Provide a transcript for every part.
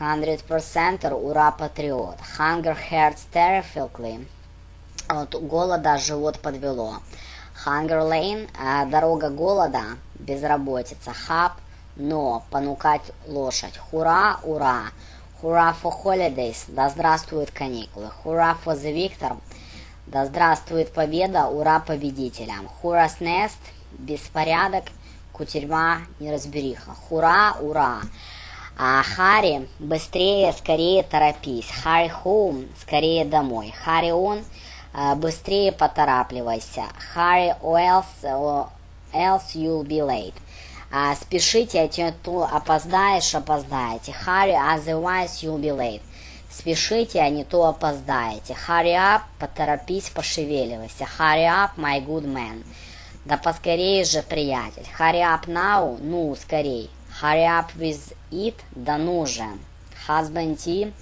100% ура, патриот. Hunger hurts terrifically. От голода живот подвело. Hunger lane, дорога голода, безработица. Hub, но, понукать лошадь. Хура, ура. Hurrah for holidays, да здравствуют каникулы. Hurrah for the victor, да здравствует победа, ура победителям. Hurrah's nest, беспорядок, кутерьма, неразбериха. Хура, ура. Hurry, быстрее, скорее торопись. Hurry home, скорее домой. Hurry on, быстрее поторапливайся. Hurry or else you'll be late. Спешите, а то опоздаете. Hurry, otherwise you'll be late. Спешите, а не то опоздаете. Hurry up, поторопись, пошевеливайся. Hurry up, my good man. Да поскорее же, приятель. Hurry up now, ну, скорей. Hurry up with it, да ну же. Husband tea,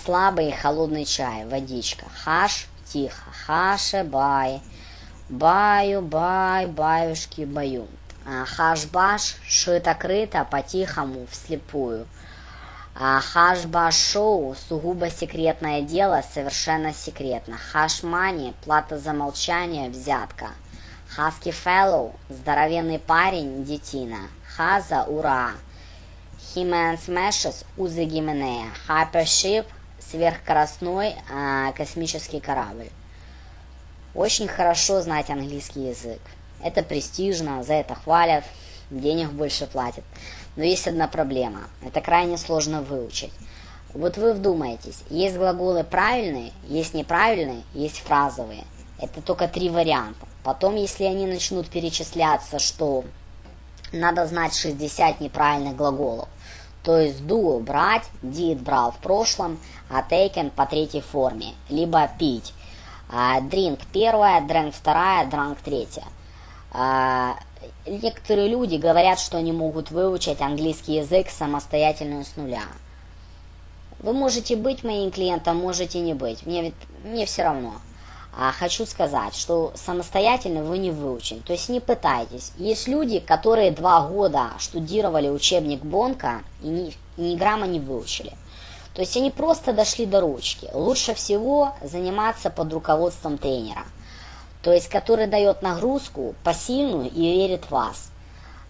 слабый холодный чай, водичка. Hush, тихо. Hush, bye. Баю, баюшки, баю. Хаш-баш, шито-крыто, по-тихому, вслепую. Хаш-баш-шоу, сугубо секретное дело, совершенно секретно. Хаш-мани, плата за молчание, взятка. Хаски фэллоу, здоровенный парень, детина. Хаза, ура. He-Man smashes, узы Гименея. Hypership, сверхскоростной космический корабль. Очень хорошо знать английский язык. Это престижно, за это хвалят, денег больше платят. Но есть одна проблема. Это крайне сложно выучить. Вот вы вдумаетесь, есть глаголы правильные, есть неправильные, есть фразовые. Это только 3 варианта. Потом, если они начнут перечисляться, что надо знать 60 неправильных глаголов, то есть do – брать, did – брал в прошлом, а taken – по 3-й форме, либо пить. Drink – первая, drank – вторая, drunk – третья. Некоторые люди говорят, что они могут выучить английский язык самостоятельно с нуля. Вы можете быть моим клиентом, можете не быть. Мне все равно. Хочу сказать, что самостоятельно вы не выучите. То есть не пытайтесь. Есть люди, которые 2 года штудировали учебник Бонка и ни грамма не выучили. То есть они просто дошли до ручки. Лучше всего заниматься под руководством тренера. То есть, который дает нагрузку посильную и верит в вас.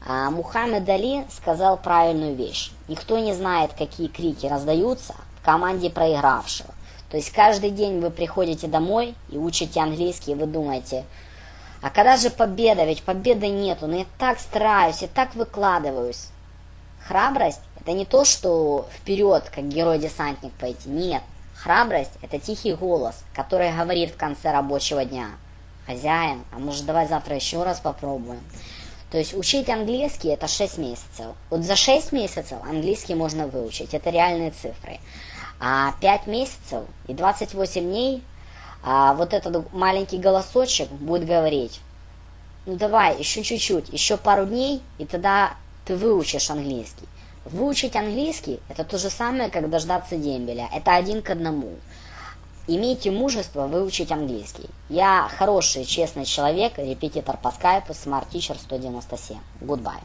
Мухаммед Али сказал правильную вещь. Никто не знает, какие крики раздаются в команде проигравшего. То есть, каждый день вы приходите домой и учите английский, и вы думаете, а когда же победа? Ведь победы нету, но я так стараюсь, я так выкладываюсь. Храбрость – это не то, что вперед, как герой-десантник пойти. Нет, храбрость – это тихий голос, который говорит в конце рабочего дня. Хозяин, а может давай завтра еще раз попробуем. То есть учить английский это 6 месяцев. Вот за 6 месяцев английский можно выучить. Это реальные цифры. А 5 месяцев и 28 дней вот этот маленький голосочек будет говорить, ну давай, еще чуть-чуть, еще пару дней, и тогда ты выучишь английский. Выучить английский это то же самое, как дождаться дембеля. Это 1 к 1. Имейте мужество выучить английский. Я хороший, честный человек, репетитор по скайпу, Smart Teacher 197. Goodbye.